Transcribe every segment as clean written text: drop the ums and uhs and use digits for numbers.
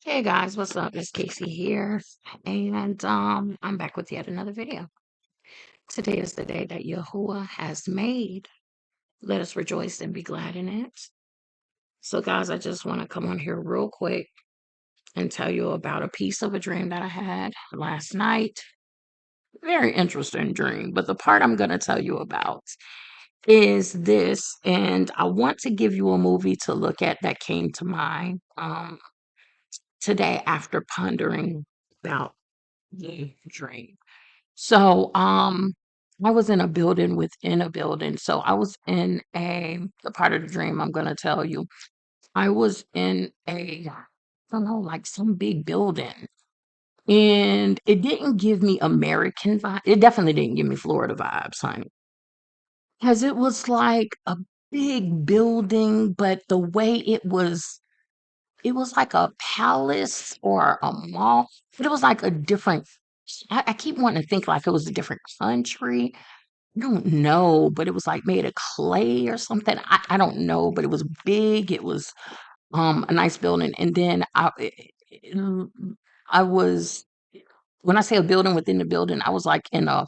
Hey guys, what's up? It's Casey here, and I'm back with yet another video. Today is the day that Yahuwah has made. Let us rejoice and be glad in it. So, guys, I just want to come on here real quick and tell you about a piece of a dream that I had last night. Very interesting dream, but the part I'm going to tell you about is this, and I want to give you a movie to look at that came to mind today after pondering about the dream. So, I was in a building within a building. So I was in the part of the dream I'm gonna tell you. I was in I don't know, like some big building. And it didn't give me American vibe. It definitely didn't give me Florida vibes, honey. Because it was like a big building, but the way it was like a palace or a mall, but it was like a different I keep wanting to think like it was a different country. I don't know, but it was like made of clay or something. I don't know, but it was big. It was a nice building. And then it- I was when I say a building within the building, I was like in a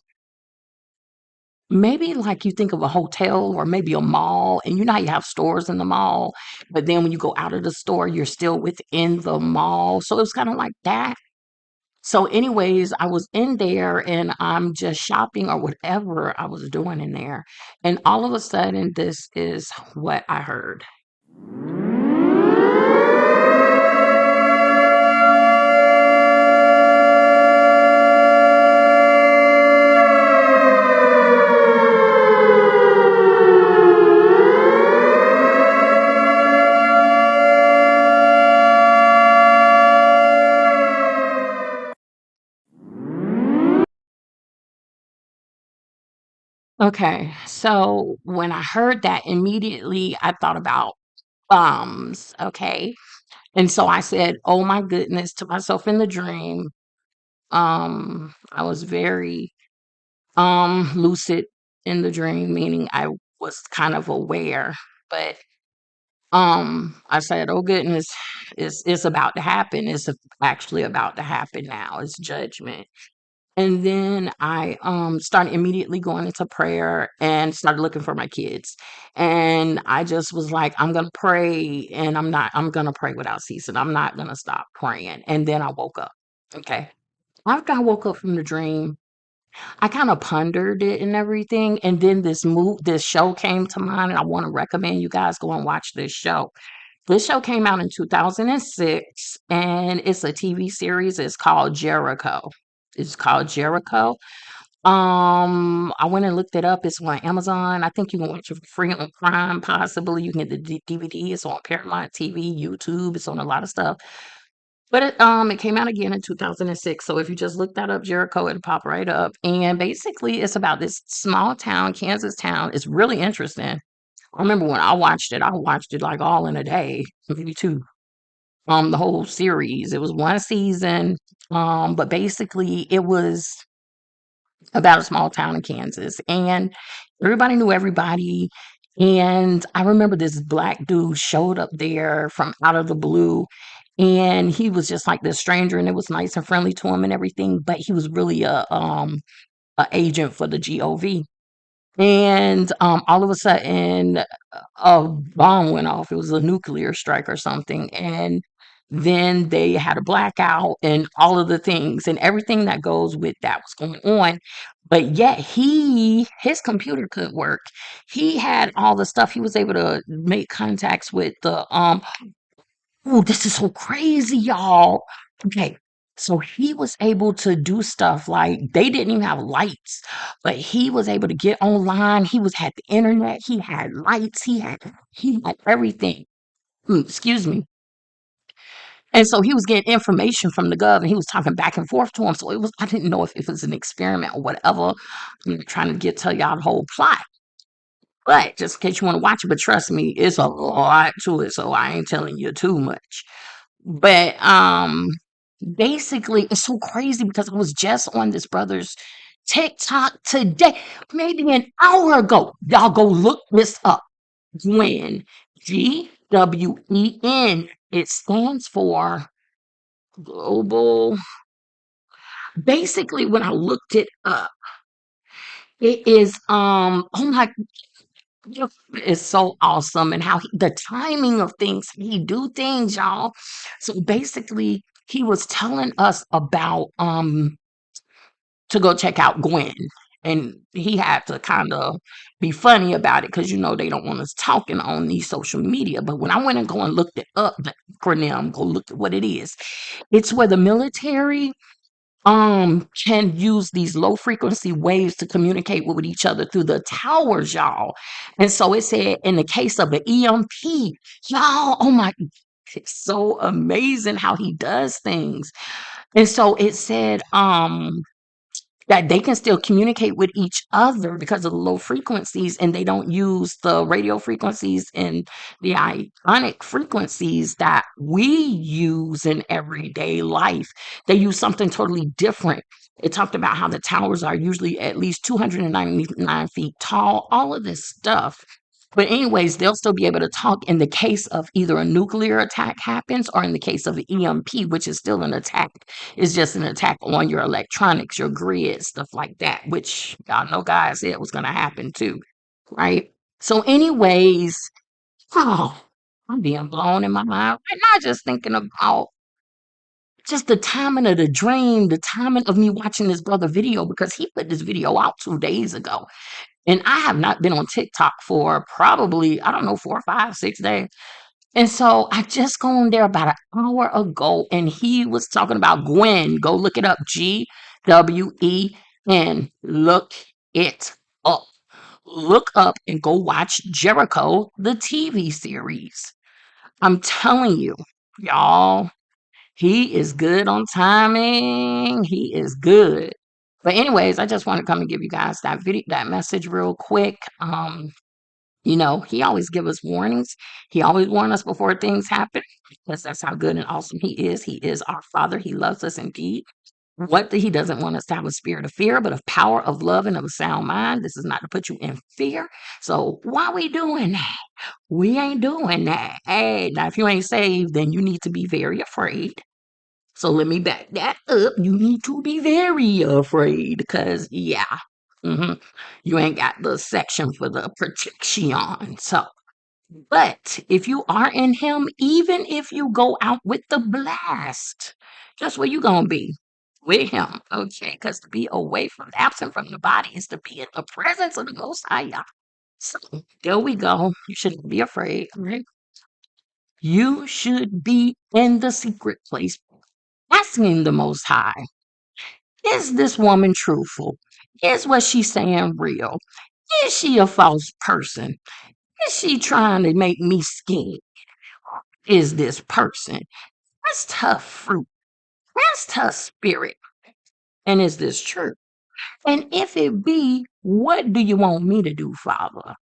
maybe like you think of a hotel or maybe a mall, and you know how you have stores in the mall, but then when you go out of the store, you're still within the mall. So it was kind of like that. So, anyways, I was in there and I'm just shopping or whatever I was doing in there. And all of a sudden, this is what I heard. Okay, so when I heard that, immediately I thought about bombs. Okay. And so I said, "Oh my goodness," to myself in the dream. I was very lucid in the dream, meaning I was kind of aware, but I said, "Oh goodness, it's about to happen. It's actually about to happen now. It's judgment." And then I started immediately going into prayer and started looking for my kids. And I just was like, I'm gonna pray, and I'm gonna pray without ceasing. I'm not gonna stop praying. And then I woke up. Okay. After I woke up from the dream, I kind of pondered it and everything. And then this show came to mind, and I want to recommend you guys go and watch this show. This show came out in 2006, and it's a TV series. It's called Jericho. It's called Jericho. I went and looked it up. It's on Amazon. I think you can watch it for free on Prime, possibly. You can get the DVD. It's on Paramount TV, YouTube. It's on a lot of stuff. But it came out again in 2006. So if you just look that up, Jericho, it'll pop right up. And basically, it's about this small town, Kansas town. It's really interesting. I remember when I watched it like all in a day, maybe two. The whole series. It was one season. But basically it was about a small town in Kansas, and everybody knew everybody. And I remember this black dude showed up there from out of the blue, and he was just like this stranger, and it was nice and friendly to him and everything. But he was really a agent for the GOV. And all of a sudden, a bomb went off. It was a nuclear strike or something. And then they had a blackout and all of the things and everything that goes with that was going on. But yet his computer couldn't work. He had all the stuff. He was able to make contacts with the oh, this is so crazy, y'all. Okay. So he was able to do stuff like they didn't even have lights, but he was able to get online. He was had the internet, he had lights, he had everything. Excuse me. And so he was getting information from the gov and he was talking back and forth to him. So it was I didn't know if it was an experiment or whatever. I'm not trying to tell y'all the whole plot. But just in case you want to watch it, but trust me, it's a lot to it. So I ain't telling you too much. But basically it's so crazy because I was just on this brother's TikTok today, maybe an hour ago. Y'all go look this up. Gwen, GWEN. It stands for Global. Basically, when I looked it up, it is oh my, it's so awesome, and how the timing of things, he do things, y'all. So basically, he was telling us about to go check out Gwen. And he had to kind of be funny about it because they don't want us talking on these social media. But when I went and go and looked it up, the acronym, go look at what it is. It's where the military can use these low frequency waves to communicate with each other through the towers, y'all. And so it said in the case of the EMP, y'all, oh my, it's so amazing how he does things. And so it said that they can still communicate with each other because of the low frequencies, and they don't use the radio frequencies and the ionic frequencies that we use in everyday life. They use something totally different. It talked about how the towers are usually at least 299 feet tall, all of this stuff. But anyways, they'll still be able to talk in the case of either a nuclear attack happens, or in the case of an EMP, which is still an attack. It's just an attack on your electronics, your grid, stuff like that, which y'all know God said was going to happen too, right? So anyways, oh, I'm being blown in my mind right now just thinking about just the timing of the dream, the timing of me watching this brother video, because he put this video out 2 days ago. And I have not been on TikTok for probably, I don't know, 4, 5, 6 days. And so I just gone there about an hour ago, and he was talking about Gwen. Go look it up. GWEN. Look it up. Look up and go watch Jericho, the TV series. I'm telling you, y'all, he is good on timing. He is good. But anyways, I just want to come and give you guys that video, that message real quick. He always give us warnings. He always warn us before things happen, because that's how good and awesome he is. He is our Father. He loves us indeed. He doesn't want us to have a spirit of fear, but of power, of love, and of a sound mind. This is not to put you in fear. So why we doing that? We ain't doing that. Hey, now if you ain't saved, then you need to be very afraid. So let me back that up. You need to be very afraid, because yeah, you ain't got the section for the protection. So, but if you are in him, even if you go out with the blast, guess where you gonna be? With him. Okay, because to be away from, absent from the body, is to be in the presence of the Most High. So there we go. You shouldn't be afraid. Right? You should be in the secret place, asking the Most High, is this woman truthful? Is what she's saying real? Is she a false person? Is she trying to make me skin? Is this person? That's tough fruit. That's tough spirit. And is this true? And if it be, what do you want me to do, Father?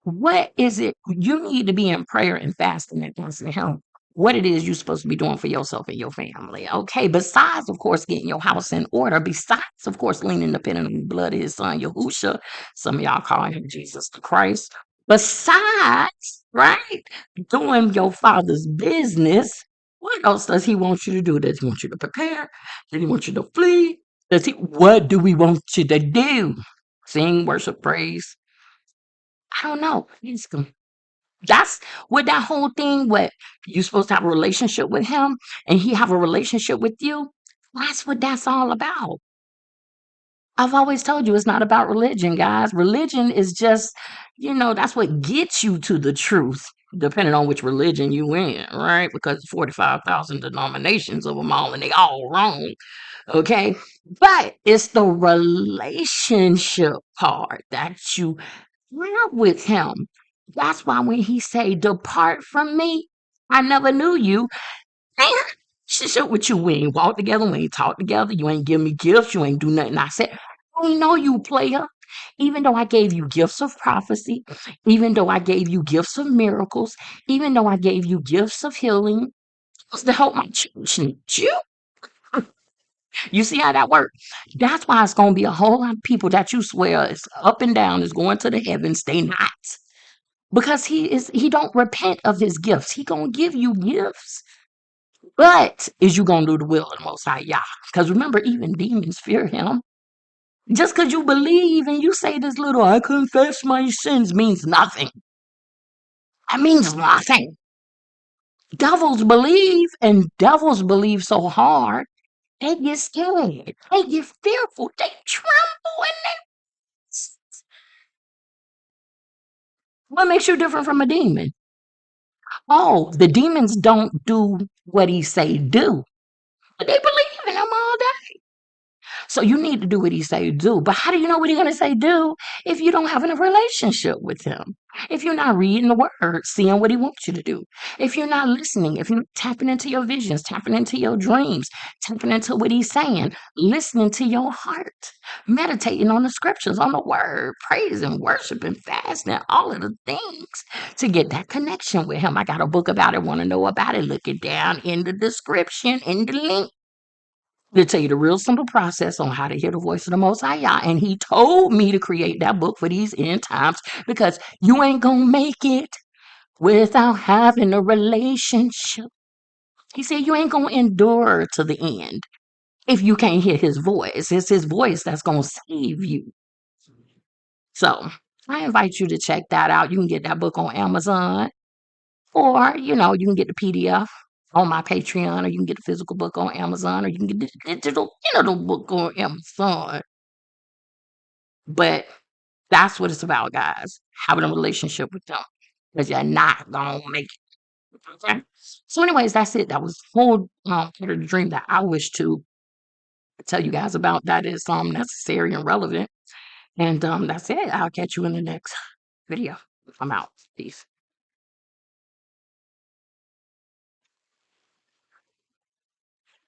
What is it you need to be in prayer and fasting and asking him what it is you're supposed to be doing for yourself and your family? Okay, besides, of course, getting your house in order, besides, of course, leaning dependent on the blood of his son Yahusha. Some of y'all call him Jesus the Christ. Besides, right, doing your father's business, what else does he want you to do? Does he want you to prepare? Does he want you to flee? What do we want you to do? Sing, worship, praise? I don't know. That's what that whole thing. What you supposed to have a relationship with him, and he have a relationship with you. That's what that's all about. I've always told you it's not about religion, guys. Religion is just, that's what gets you to the truth, depending on which religion you in, right? Because 45,000 denominations of them all, and they all wrong. Okay, but it's the relationship part that you have with him. That's why when he say, "Depart from me, I never knew you," man, shit with you. We ain't walk together, we ain't talk together, you ain't give me gifts, you ain't do nothing. I said, I ain't know you, player. Even though I gave you gifts of prophecy, even though I gave you gifts of miracles, even though I gave you gifts of healing, was to help my church. You see how that works? That's why it's gonna be a whole lot of people that you swear is up and down, is going to the heavens, they not. Because he don't repent of his gifts. He gonna give you gifts. But is you gonna do the will of the Most High Yah? Because remember, even demons fear him. Just because you believe and you say this little "I confess my sins" means nothing. That means nothing. Devils believe, and devils believe so hard, they get scared. They get fearful. They tremble. What makes you different from a demon? Oh, the demons don't do what he say do, but they believe in him all day. So you need to do what he say do. But how do you know what he's gonna say do if you don't have a relationship with him? If you're not reading the word, seeing what he wants you to do, if you're not listening, if you're tapping into your visions, tapping into your dreams, tapping into what he's saying, listening to your heart, meditating on the scriptures, on the word, praising, worshiping, fasting, all of the things to get that connection with him. I got a book about it. Want to know about it? Look it down in the description, in the link. To tell you the real simple process on how to hear the voice of the Most High Yah. And he told me to create that book for these end times because you ain't gonna make it without having a relationship. He said you ain't gonna endure to the end if you can't hear his voice. It's his voice that's gonna save you. So I invite you to check that out. You can get that book on Amazon, or you can get the PDF on my Patreon, or you can get the physical book on Amazon, or you can get the digital book on Amazon. But that's what it's about, guys. Having a relationship with them. Because you're not gonna make it. Okay. So, anyways, that's it. That was whole part of the dream that I wish to tell you guys about. That is necessary and relevant. And that's it. I'll catch you in the next video. I'm out. Peace.